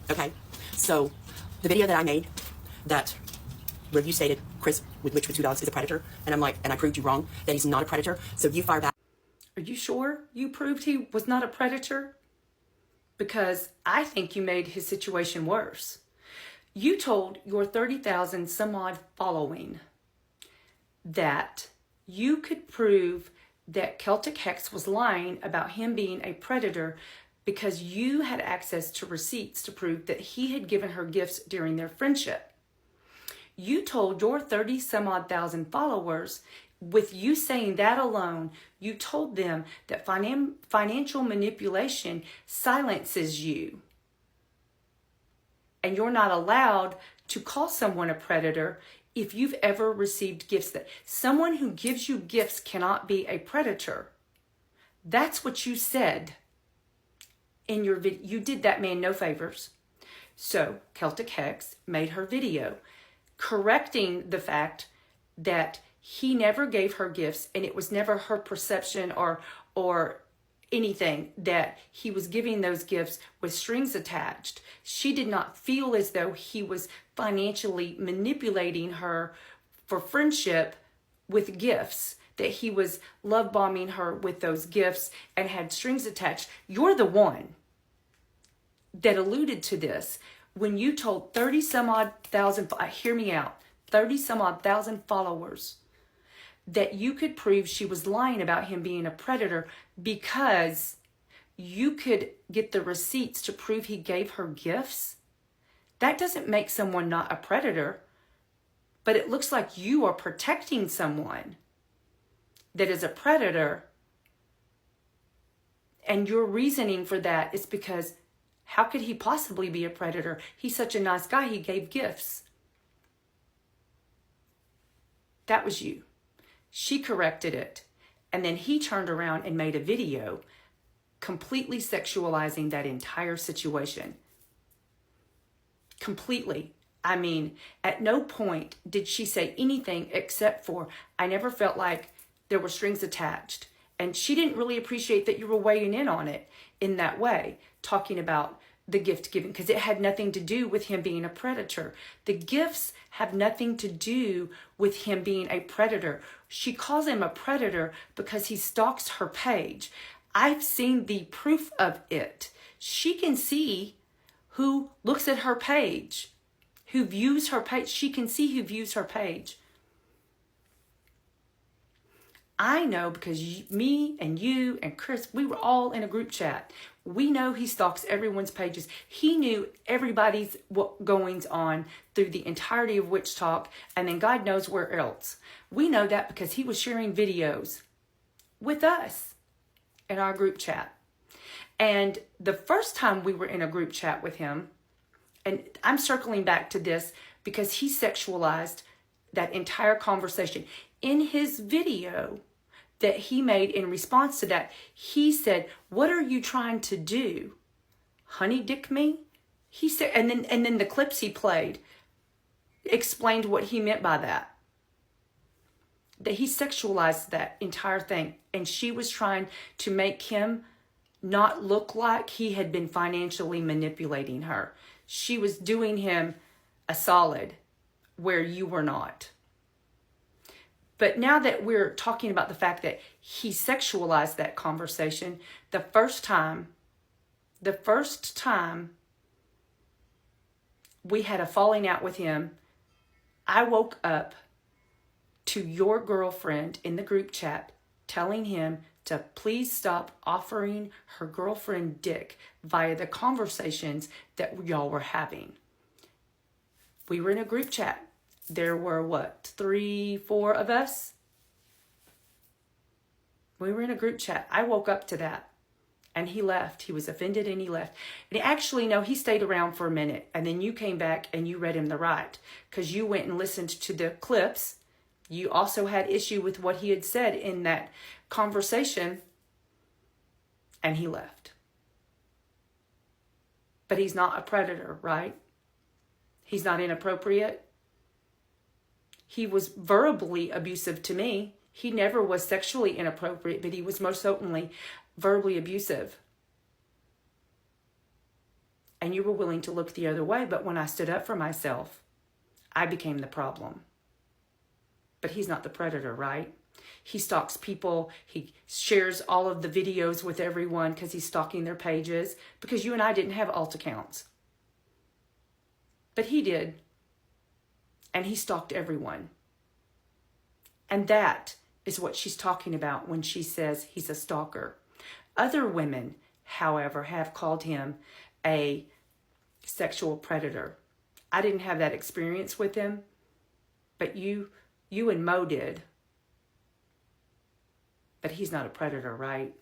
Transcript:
Okay, so the video that I made that where you stated Chris with Witch with Two Dogs is a predator, and I'm like, and I proved you wrong, that he's not a predator, so you fire back. Are you sure you proved he was not a predator? Because I think you made his situation worse. You told your 30,000 some odd following that you could prove that Celtic Hex was lying about him being a predator because you had access to receipts to prove that he had given her gifts during their friendship. You told your 30 some odd thousand followers, with you saying that alone, you told them that financial manipulation silences you. And you're not allowed to call someone a predator if you've ever received gifts. That someone who gives you gifts cannot be a predator. That's what you said in your video. You did that man no favors. So Celtic Hex made her video correcting the fact that he never gave her gifts, and it was never her perception or anything that he was giving those gifts with strings attached. She did not feel as though he was financially manipulating her for friendship with gifts, that he was love bombing her with those gifts and had strings attached. You're the one that alluded to this when you told 30 some odd thousand, hear me out, 30 some odd thousand followers that you could prove she was lying about him being a predator because you could get the receipts to prove he gave her gifts. That doesn't make someone not a predator, but it looks like you are protecting someone that is a predator. And your reasoning for that is because how could he possibly be a predator? He's such a nice guy, he gave gifts. That was you. She corrected it. And then he turned around and made a video completely sexualizing that entire situation. Completely. I mean, at no point did she say anything except for, I never felt like there were strings attached. And she didn't really appreciate that you were weighing in on it in that way, talking about the gift giving, because it had nothing to do with him being a predator. The gifts have nothing to do with him being a predator. She calls him a predator because he stalks her page. I've seen the proof of it. She can see who looks at her page, who views her page. She can see who views her page. I know because me and you and Chris, we were all in a group chat. We know he stalks everyone's pages. He knew everybody's goings on through the entirety of Witch Talk, and then God knows where else. We know that because he was sharing videos with us in our group chat. And the first time we were in a group chat with him, and I'm circling back to this because he sexualized that entire conversation. In his video that he made in response to that, he said, "What are you trying to do? Honey dick me?" He said, and then the clips he played explained what he meant by that. That he sexualized that entire thing, and she was trying to make him not look like he had been financially manipulating her. She was doing him a solid where you were not. But now that we're talking about the fact that he sexualized that conversation, the first time we had a falling out with him, I woke up to your girlfriend in the group chat telling him to please stop offering her girlfriend dick via the conversations that y'all were having. We were in a group chat. There were, 3, 4 of us? We were in a group chat. I woke up to that. And he left. He was offended and he left. And actually, no, he stayed around for a minute. And then you came back and you read him the right. Because you went and listened to the clips. You also had issue with what he had said in that conversation. And he left. But he's not a predator, right? He's not inappropriate. He was verbally abusive to me. He never was sexually inappropriate, but he was most certainly verbally abusive. and you were willing to look the other way. But when I stood up for myself, I became the problem. But he's not the predator, right? He stalks people. He shares all of the videos with everyone because he's stalking their pages, because you and I didn't have alt accounts. But he did. And he stalked everyone. And that is what she's talking about when she says he's a stalker. Other women, however, have called him a sexual predator. I didn't have that experience with him, but you and Mo did. But he's not a predator, right?